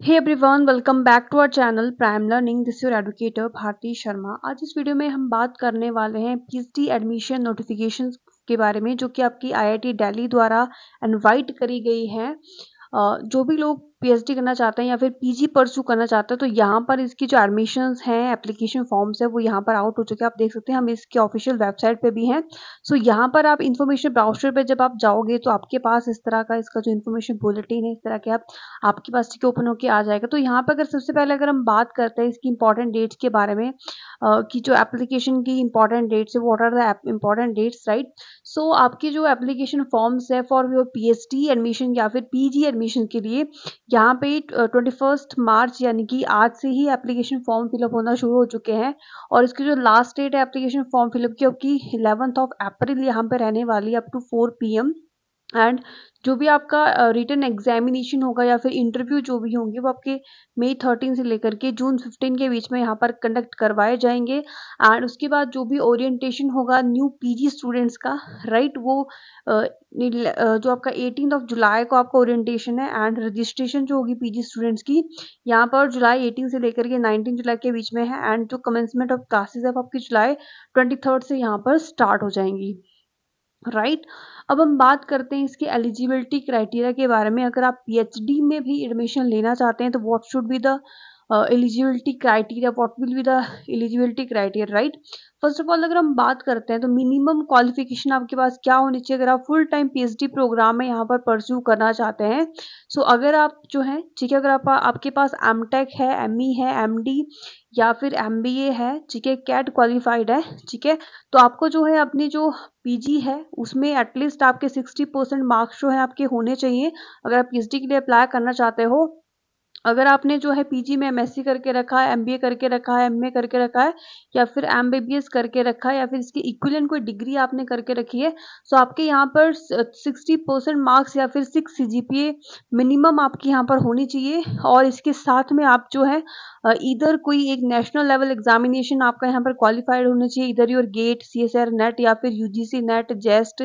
Hey everyone, welcome back to our channel prime learning. This your educator Bharti Sharma. आज इस video में हम बात करने वाले हैं पीएचडी एडमिशन नोटिफिकेशंस के बारे में, जो कि आपकी आईआईटी दिल्ली द्वारा इनवाइट करी गई है। जो भी लोग पीएचडी करना चाहते हैं या फिर पीजी परस्यू करना चाहते हैं, तो यहाँ पर इसकी जो एडमिशंस हैं, एप्लीकेशन फॉर्म्स है, वो यहाँ पर आउट हो चुके हैं। आप देख सकते हैं, हम इसके ऑफिशियल वेबसाइट पे भी हैं। सो यहाँ पर आप इन्फॉर्मेशन ब्राउज़र पे जब आप जाओगे, तो आपके पास इस तरह का इसका जो इन्फॉर्मेशन बुलेटिन है, इस तरह के आपके पास ठीक ओपन होके आ जाएगा। तो यहाँ पर अगर सबसे पहले अगर हम बात करते हैं इसकी इंपॉर्टेंट डेट्स के बारे में, कि जो एप्लीकेशन की इंपॉर्टेंट डेट्स है, what are the important dates, right. So आपकी जो एप्लीकेशन फॉर्म्स है फॉर योर पीएचडी एडमिशन या फिर पीजी एडमिशन के लिए, यहाँ पे 21 मार्च यानी कि आज से ही एप्लीकेशन फॉर्म फिलअप होना शुरू हो चुके हैं। और इसकी जो लास्ट डेट है एप्लीकेशन फॉर्म फिलअप की, आपकी 11 यहाँ पे रहने वाली है अप टू 4 PM। एंड जो भी आपका रिटन एग्जामिनेशन होगा या फिर इंटरव्यू जो भी होंगे, वो आपके मई 13 से लेकर के जून 15 के बीच में यहाँ पर कंडक्ट करवाए जाएंगे। एंड उसके बाद जो भी ओरिएंटेशन होगा न्यू पीजी स्टूडेंट्स का, राइट, वो जो आपका 18 जुलाई को आपका ओरिएंटेशन है। एंड रजिस्ट्रेशन जो होगी पीजी स्टूडेंट्स की, यहाँ पर जुलाई 18 से लेकर के 19 जुलाई के बीच में है। एंड जो कमेंसमेंट ऑफ क्लासेस है वो आपकी जुलाई 23 से यहाँ पर स्टार्ट हो जाएंगी, राइट। अब हम बात करते हैं इसके एलिजिबिलिटी क्राइटेरिया के बारे में। अगर आप पीएचडी में भी एडमिशन लेना चाहते हैं, तो what should be the eligibility criteria, what will be the eligibility criteria, right. First of all अगर हम बात करते हैं, तो मिनिमम क्वालिफिकेशन आपके पास क्या होनी चाहिए अगर आप फुल टाइम पीएचडी प्रोग्राम में यहाँ पर परस्यू करना चाहते हैं। सो अगर आप जो है, ठीक है, अगर आपके पास एमटेक है, एमई है, एमडी या फिर एमबीए है, ठीक है, कैट क्वालिफाइड है, ठीक है, तो आपको जो है अपनी जो पीजी है उसमें एटलीस्ट आपके 60% मार्क्स जो है आपके होने चाहिए अगर आप पीएचडी के लिए अप्लाई करना चाहते हो। अगर आपने जो है पीजी में एमएससी करके रखा है, एमबीए करके रखा है, एमए करके रखा है, या फिर एमबीबीएस करके रखा है, या फिर इसकी इक्विवेलेंट कोई डिग्री आपने करके रखी है, सो आपके यहाँ पर 60% मार्क्स या फिर 6 सीजीपीए मिनिमम आपकी यहाँ पर होनी चाहिए। और इसके साथ में आप जो है इधर कोई एक नेशनल लेवल एग्जामिनेशन आपका यहाँ पर क्वालिफाइड होना चाहिए, इधर योर गेट, सीएसआर नेट या फिर UGC NET, JEST,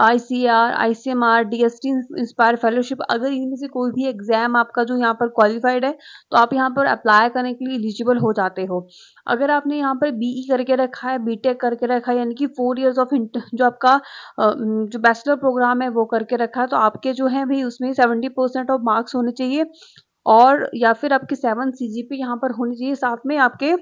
ICR, ICMR, DST INSPIRE fellowship, अगर इनमें से कोई भी एग्जाम आपका जो यहाँ पर क्वालिफाइड है, तो आप यहाँ पर अप्लाई करने के लिए एलिजिबल हो जाते हो। अगर आपने यहाँ पर बीई करके रखा है, बीटेक करके रखा है, यानी कि 4 इयर्स ऑफ जो आपका जो बैचलर प्रोग्राम है वो करके रखा है, तो आपके जो है भाई उसमें 70% ऑफ मार्क्स होने चाहिए। और या फिर आपके 7 सीजीपी यहाँ पर होनी चाहिए, साथ में आपके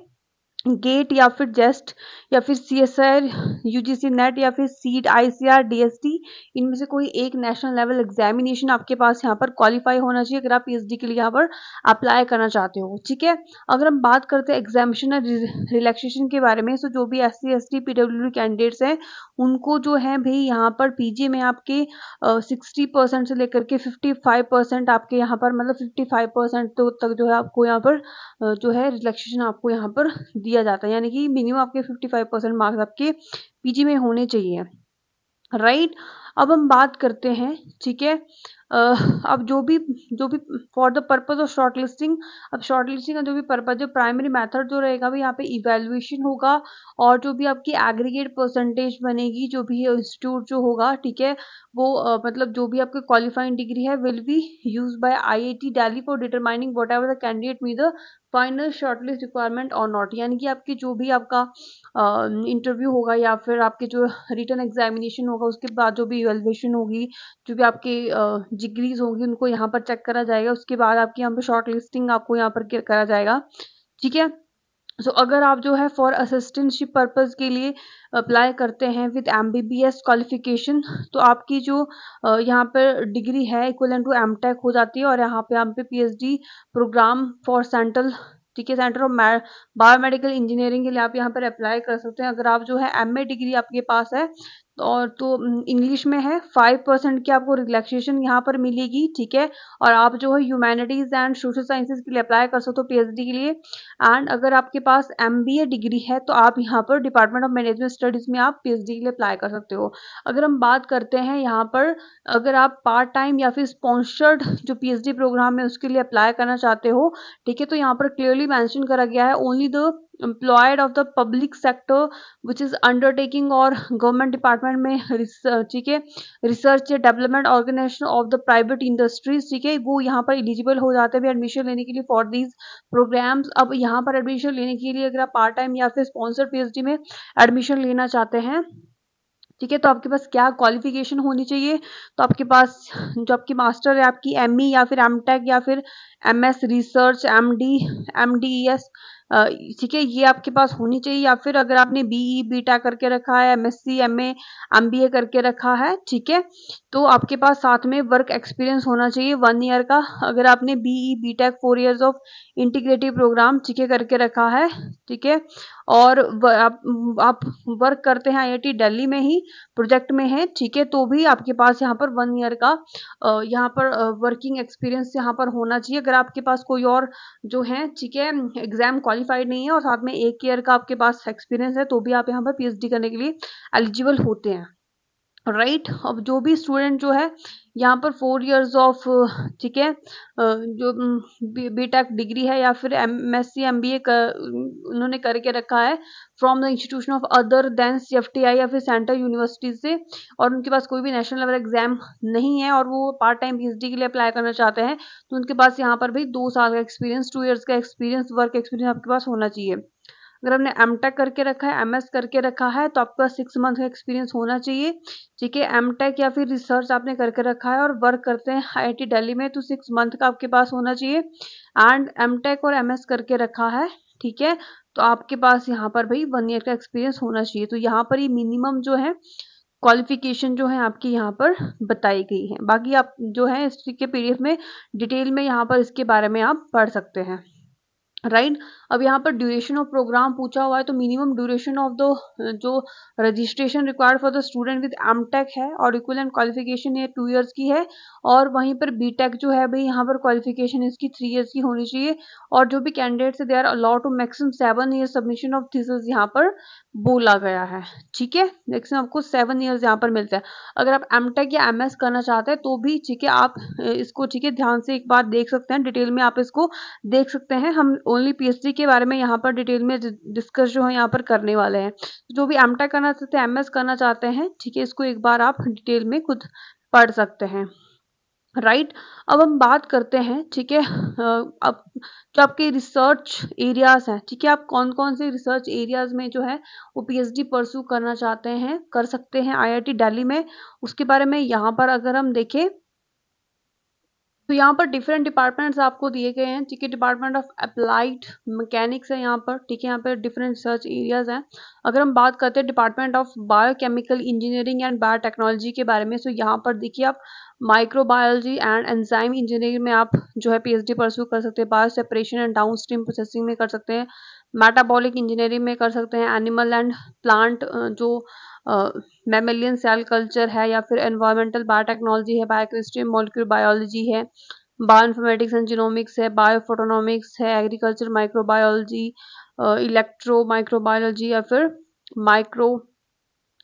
गेट या फिर जेस्ट या फिर सीएसआर, यूजीसी नेट या फिर सीट, आईसीआर, डीएसटी, इनमें से कोई एक नेशनल लेवल एग्जामिनेशन आपके पास यहाँ पर क्वालिफाई होना चाहिए अगर आप पीएचडी के लिए यहाँ पर अप्लाई करना चाहते हो, ठीक है। अगर हम बात करते हैं एग्जामिनेशन रिलैक्सेशन के बारे में, तो जो भी एससी एसटी पीडब्ल्यूडी कैंडिडेट्स हैं, उनको जो है भाई यहाँ पर पीजी में आपके 60% से लेकर के 55% आपके यहाँ पर, मतलब 55% तो तक जो है आपको यहाँ पर जो है रिलैक्सेशन आपको यहाँ पर दिया जाता है, यानी कि मिनिमम आपके 55% मार्क्स आपके पीजी में होने चाहिए, राइट। अब हम बात करते हैं, ठीक है, अब जो भी for the purpose of short listing, अब शॉर्ट लिस्टिंग का जो भी पर्पज, जो प्राइमरी मेथड जो रहेगा भी यहाँ पे इवेल्युएशन होगा। और जो भी आपकी एग्रीगेट परसेंटेज बनेगी, जो भी इंस्टीट्यूट जो होगा, ठीक है, वो मतलब जो भी आपकी क्वालिफाइंग डिग्री है will be use by IIT Delhi for determining what ever the candidate meet the final shortlist requirement और नॉट, यानी कि आपकी जो भी आपका इंटरव्यू होगा या फिर आपके जो रिटन एग्जामिनेशन होगा, उसके बाद जो भी इवेल्युएशन होगी, जो भी आपके डिग्रीज होंगी, उनको यहाँ पर चेक करा जाएगा। उसके बाद आपकी यहाँ पर शॉर्ट लिस्टिंग आपको यहाँ पर करा जाएगा, ठीक है। सो अगर आप जो है फॉर असिस्टेंटशिप पर्पज के लिए अप्लाई करते हैं विद एमबीबीएस क्वालिफिकेशन, तो आपकी जो यहाँ पर डिग्री है इक्वलेंट टू एमटेक हो जाती है। और यहाँ पे पीएचडी प्रोग्राम फॉर सेंट्रल, ठीक है, सेंटर ऑफ बायोमेडिकल इंजीनियरिंग के लिए आप यहाँ पर अप्लाई कर सकते हैं। अगर आप जो है एमए डिग्री आपके पास है, और तो इंग्लिश में है, 5% की आपको रिलैक्सेशन यहाँ पर मिलेगी, ठीक है। और आप जो है ह्यूमैनिटीज एंड सोशल साइंसेज के लिए अप्लाई कर सकते हो पीएचडी के लिए। एंड अगर आपके पास एमबीए डिग्री है, तो आप यहाँ पर डिपार्टमेंट ऑफ मैनेजमेंट स्टडीज में आप पीएचडी के लिए अप्लाई कर सकते हो। अगर हम बात करते हैं यहाँ पर, अगर आप पार्ट टाइम या फिर स्पॉन्सर्ड जो पीएचडी प्रोग्राम है उसके लिए अप्लाई करना चाहते हो, ठीक है, तो यहाँ पर क्लियरली मेंशन करा गया है only the employed of the public sector which is undertaking और गवर्नमेंट डिपार्टमेंट में रिसर्च, ठीक है, रिसर्च या development organisation of the private industries, ठीक है, वो यहाँ पर एलिजिबल हो जाते हैं एडमिशन लेने के लिए फॉर दीज प्रोग्राम्स। अब यहाँ पर एडमिशन लेने के लिए अगर आप पार्ट टाइम या फिर स्पॉन्सर्ड पीएचडी में एडमिशन लेना चाहते हैं, ठीक है, तो आपके पास क्या क्वालिफिकेशन होनी चाहिए, तो आपके पास जो आपकी मास्टर है आपकी एमई या फिर एमटेक या फिर एमएस रिसर्च एमडी एमडीएस, ठीक है, ये आपके पास होनी चाहिए, या फिर अगर आपने बीई बीटेक करके रखा है, एमएससी एमए एमबीए करके रखा है, ठीक है, तो आपके पास साथ में वर्क एक्सपीरियंस होना चाहिए 1 ईयर का। अगर आपने BE BTech 4 years of integrative programme, ठीक है, करके रखा है, ठीक है, और आप वर्क करते हैं आईआईटी दिल्ली में ही प्रोजेक्ट में है, ठीक है, तो भी आपके पास यहाँ पर 1 ईयर का यहाँ पर वर्किंग एक्सपीरियंस यहाँ पर होना चाहिए। अगर आपके पास कोई और जो है, ठीक है, एग्जाम क्वालिफाइड नहीं है और साथ में 1 ईयर का आपके पास एक्सपीरियंस है, तो भी आप यहाँ पर पीएचडी करने के लिए एलिजिबल होते हैं, राइट। अब जो भी स्टूडेंट जो है यहाँ पर 4 ईयर्स ऑफ, ठीक है, जो बीटेक डिग्री है या फिर एमएससी एमबीए उन्होंने करके रखा है from the institution of other than CFTI या फिर सेंट्रल यूनिवर्सिटी से, और उनके पास कोई भी नेशनल लेवल एग्जाम नहीं है और वो पार्ट टाइम पीएचडी के लिए अप्लाई करना चाहते हैं, तो उनके पास यहाँ पर भी 2 साल का एक्सपीरियंस, 2 ईयर्स का एक्सपीरियंस, वर्क एक्सपीरियंस आपके पास होना चाहिए। अगर आपने एमटेक करके रखा है, एमएस करके रखा है, तो आपका 6 मंथ का एक्सपीरियंस होना चाहिए, ठीक है। एमटेक या फिर रिसर्च आपने करके रखा है और वर्क करते हैं आईआईटी दिल्ली में, तो 6 मंथ का आपके पास होना चाहिए। एंड एमटेक और एमएस करके रखा है, ठीक है, तो आपके पास यहाँ पर भाई 1 ईयर का एक्सपीरियंस होना चाहिए। तो यहाँ पर ये मिनिमम जो है क्वालिफिकेशन जो है आपकी यहाँ पर बताई गई है। बाकी आप जो है इसके पीडीएफ में डिटेल में यहाँ पर इसके बारे में आप पढ़ सकते हैं, राइट। अब यहाँ पर ड्यूरेशन ऑफ प्रोग्राम पूछा हुआ है, तो मिनिमम ड्यूरेशन ऑफ द जो registration required for the student with MTech है और इक्विवेलेंट क्वालिफिकेशन ये 2 ईयर्स की है, और वहीं पर बीटेक जो है भाई यहाँ पर क्वालिफिकेशन इसकी 3 ईयर्स की होनी चाहिए, और जो भी कैंडिडेट्स है they are allowed to maximum 7 year submission of thesis यहाँ पर बोला गया है, ठीक है, मैक्सिमम आपको 7 ईयर्स यहाँ पर मिलता है। अगर आप एमटेक या एमएस करना चाहते हैं तो भी ठीक है, आप इसको ठीक है ध्यान से एक बार देख सकते हैं, डिटेल में आप इसको देख सकते हैं। हम ओनली पीएचडी के बारे में यहाँ पर डिटेल में डिस्कस जो है यहाँ पर करने वाले हैं। जो भी एमटेक करना चाहते हैं, एमएस करना चाहते हैं, ठीक है, इसको एक बार आप डिटेल में खुद पढ़ सकते हैं, राइट। अब हम बात करते हैं, ठीक है, अब जो आपके रिसर्च एरियाज हैं, ठीक है, आप कौन कौन से रिसर्च एरियाज में जो है वो पीएचडी परस्यू करना चाहते हैं, कर सकते हैं आईआईटी दिल्ली में, उसके बारे में यहाँ पर अगर हम देखें तो यहाँ पर डिफरेंट डिपार्टमेंट्स आपको दिए गए हैं, ठीक है। डिपार्टमेंट ऑफ अप्लाइड मैकेनिक्स है यहाँ पर, ठीक है, यहाँ पर डिफरेंट रिसर्च एरियाज हैं। अगर हम बात करते हैं department of biochemical engineering and biotechnology के बारे में, तो यहाँ पर देखिए आप माइक्रोबायोलॉजी एंड एंजाइम इंजीनियरिंग में आप जो है पीएचडी परस्यू कर सकते हैं, bio separation and down stream processing में कर सकते हैं, मेटाबॉलिक इंजीनियरिंग में कर सकते हैं, एनिमल एंड प्लांट जो मैमेलियन सेल कल्चर है, या फिर एनवायरमेंटल बायोटेक्नोलॉजी है, बायोकेमिस्ट्री मॉलिक्यूलर बायोलॉजी है, बायोइन्फॉर्मेटिक्स एंड जीनोमिक्स है, बायोफोटोनॉमिक्स है, एग्रीकल्चर माइक्रोबायोलॉजी, इलेक्ट्रो माइक्रोबायोलॉजी, या फिर माइक्रो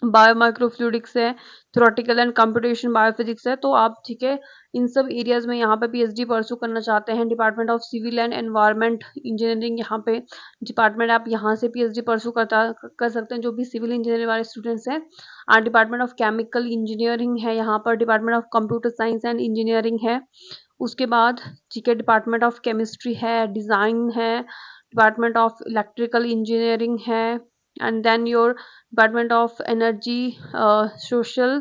बायोमाइक्रोफ्लूइडिक्स है, थ्योरेटिकल एंड कंप्यूटेशन बायोफिजिक्स है। तो आप ठीक है इन सब एरियाज में यहाँ पे पीएचडी परस्यू करना चाहते हैं। Department of civil and environment engineering यहाँ पे डिपार्टमेंट, आप यहाँ से पीएचडी परस्यू कर सकते हैं जो भी सिविल इंजीनियरिंग वाले स्टूडेंट्स हैं। और डिपार्टमेंट ऑफ केमिकल इंजीनियरिंग है यहाँ पर, department of computer science and engineering है, उसके बाद ठीक है डिपार्टमेंट ऑफ केमिस्ट्री है, डिज़ाइन है, डिपार्टमेंट ऑफ इलेक्ट्रिकल इंजीनियरिंग है, and then your department of energy social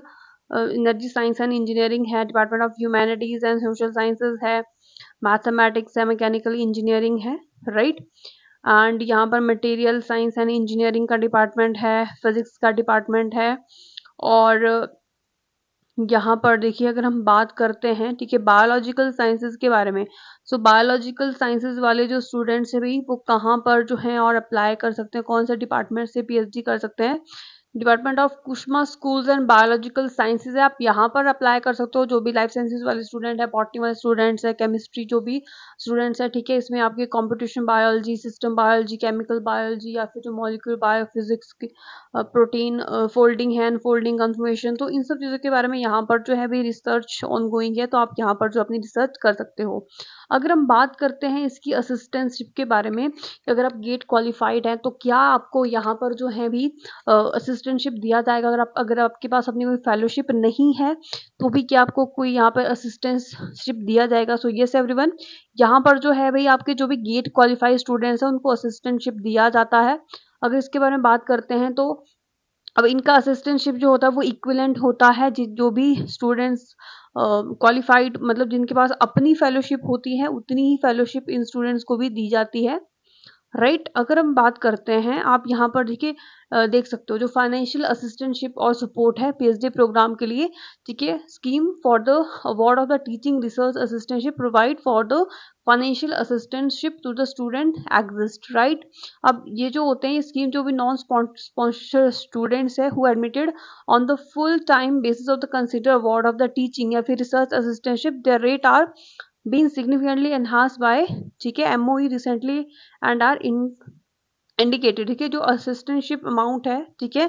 energy science and engineering है, department of humanities and social sciences है, मैथमेटिक्स है, मैकेनिकल इंजीनियरिंग है, राइट। एंड यहाँ पर मटेरियल साइंस एंड इंजीनियरिंग का department है, physics का डिपार्टमेंट है, और यहाँ पर देखिए अगर हम बात करते हैं ठीक है बायोलॉजिकल साइंसेज के बारे में, सो बायोलॉजिकल साइंसेज वाले जो स्टूडेंट्स हैं भाई वो कहाँ पर जो हैं और अप्लाई कर सकते हैं, कौन से डिपार्टमेंट से पीएचडी कर सकते हैं। डिपार्टमेंट ऑफ कुशमा स्कूल्स एंड बायोलॉजिकल साइंसेज है, आप यहाँ पर अप्लाई कर सकते हो। जो भी लाइफ साइंसेज वाले स्टूडेंट है, बॉटनी वाले स्टूडेंट्स है, केमिस्ट्री जो भी स्टूडेंट्स है, ठीक है, इसमें आपके computation biology, system biology, chemical biology या फिर जो मॉलिक्यूलर बायोफिजिक्स की प्रोटीन फोल्डिंग है, अनफोल्डिंग कंफर्मेशन, तो इन सब चीज़ों के बारे में यहाँ पर जो है भी रिसर्च ऑन गोइंग है, तो आप यहाँ पर जो अपनी रिसर्च कर सकते हो। अगर हम बात करते हैं इसकी असिस्टेंटशिप के बारे में, अगर आप गेट क्वालिफाइड हैं तो क्या आपको यहाँ पर जो है भी असिस्टेंटशिप दिया जाएगा। अगर आपके पास अपनी कोई फेलोशिप नहीं है तो भी क्या आपको कोई यहाँ पर असिस्टेंटशिप दिया जाएगा। सो यस एवरीवन, यहाँ पर जो है भाई आपके जो भी गेट क्वालिफाइड स्टूडेंट्स हैं उनको असिस्टेंटशिप दिया जाता है। अगर इसके बारे में बात करते हैं तो अब इनका असिस्टेंटशिप जो होता है वो इक्विवेलेंट होता है जो भी स्टूडेंट्स क्वालिफाइड, मतलब जिनके पास अपनी फेलोशिप होती है उतनी ही फेलोशिप इन स्टूडेंट्स को भी दी जाती है। राइट, अगर हम बात करते हैं, आप यहाँ पर देखिए देख सकते हो जो फाइनेंशियल असिस्टेंटशिप और सपोर्ट है पीएचडी प्रोग्राम के लिए, ठीक है, scheme for the award of the teaching research assistantship provide for the financial assistantship to the student exist. Right, अब ये जो होते हैं ये स्कीम जो भी नॉन स्पॉन्सर स्टूडेंट्स है who admitted on the full time basis of the consider award of the teaching या फिर research assistantship, there rate are been significantly enhanced by, ठीक है, MOE recently and are indicated, ठीक है, जो assistantship amount है, ठीक है,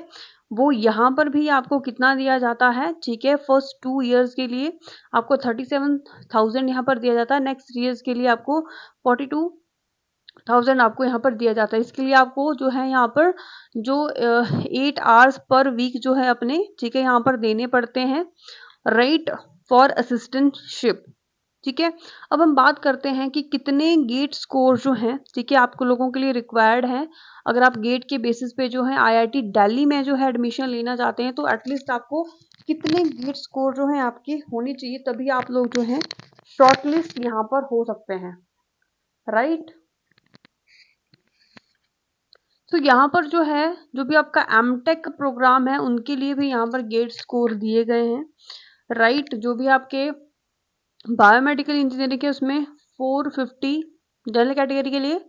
वो यहाँ पर भी आपको कितना दिया जाता है, ठीक है, फर्स्ट 2 ईयर्स के लिए आपको 37,000 यहाँ पर दिया जाता है, नेक्स्ट 3 ईयर्स के लिए आपको 42,000 आपको यहाँ पर दिया जाता है। इसके लिए आपको जो है यहाँ पर जो 8 आवर्स पर वीक जो है अपने, ठीक है, यहाँ पर देने पड़ते हैं, राइट, फॉर असिस्टेंटशिप, ठीक है। अब हम बात करते हैं कि कितने गेट स्कोर जो हैं, ठीक है, आपको लोगों के लिए रिक्वायर्ड हैं। अगर आप गेट के बेसिस पे जो है आईआईटी दिल्ली में जो है एडमिशन लेना चाहते हैं तो एटलीस्ट आपको कितने गेट स्कोर जो हैं आपके होने चाहिए, तभी आप लोग जो हैं शॉर्टलिस्ट यहाँ पर हो सकते हैं। राइट, तो यहाँ पर जो है जो भी आपका एमटेक प्रोग्राम है उनके लिए भी यहाँ पर गेट स्कोर दिए गए हैं। राइट, जो भी आपके बायोमेडिकल इंजीनियरिंग है उसमें 450 जनरल कैटेगरी के लिए,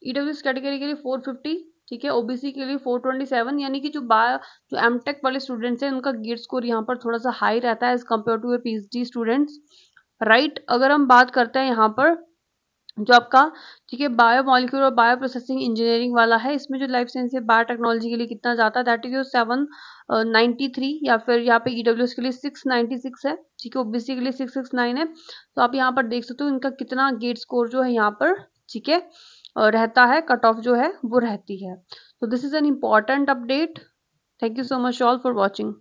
ईडब्ल्यूएस कैटेगरी के लिए 450, ठीक है, ओबीसी के लिए 427, यानी कि जो एमटेक वाले स्टूडेंट्स हैं उनका गेट स्कोर यहाँ पर थोड़ा सा हाई रहता है as compare to PhD students. Right, अगर हम बात करते हैं यहाँ पर जो आपका, ठीक है, बायोमोलिक्यूल और बायो प्रोसेसिंग इंजीनियरिंग वाला है, इसमें जो लाइफ साइंस है बायोटेक्नोलॉजी के लिए कितना जाता है, दैट इज 793, या फिर यहाँ पे ईडब्ल्यूएस के लिए 696 है, ठीक है, ओबीसी के लिए 669 है। तो आप यहाँ पर देख सकते हो इनका कितना गेट स्कोर जो है यहाँ पर, ठीक है, रहता है, कट ऑफ जो है वो रहती है। तो this is an important update. Thank you so much all for watching.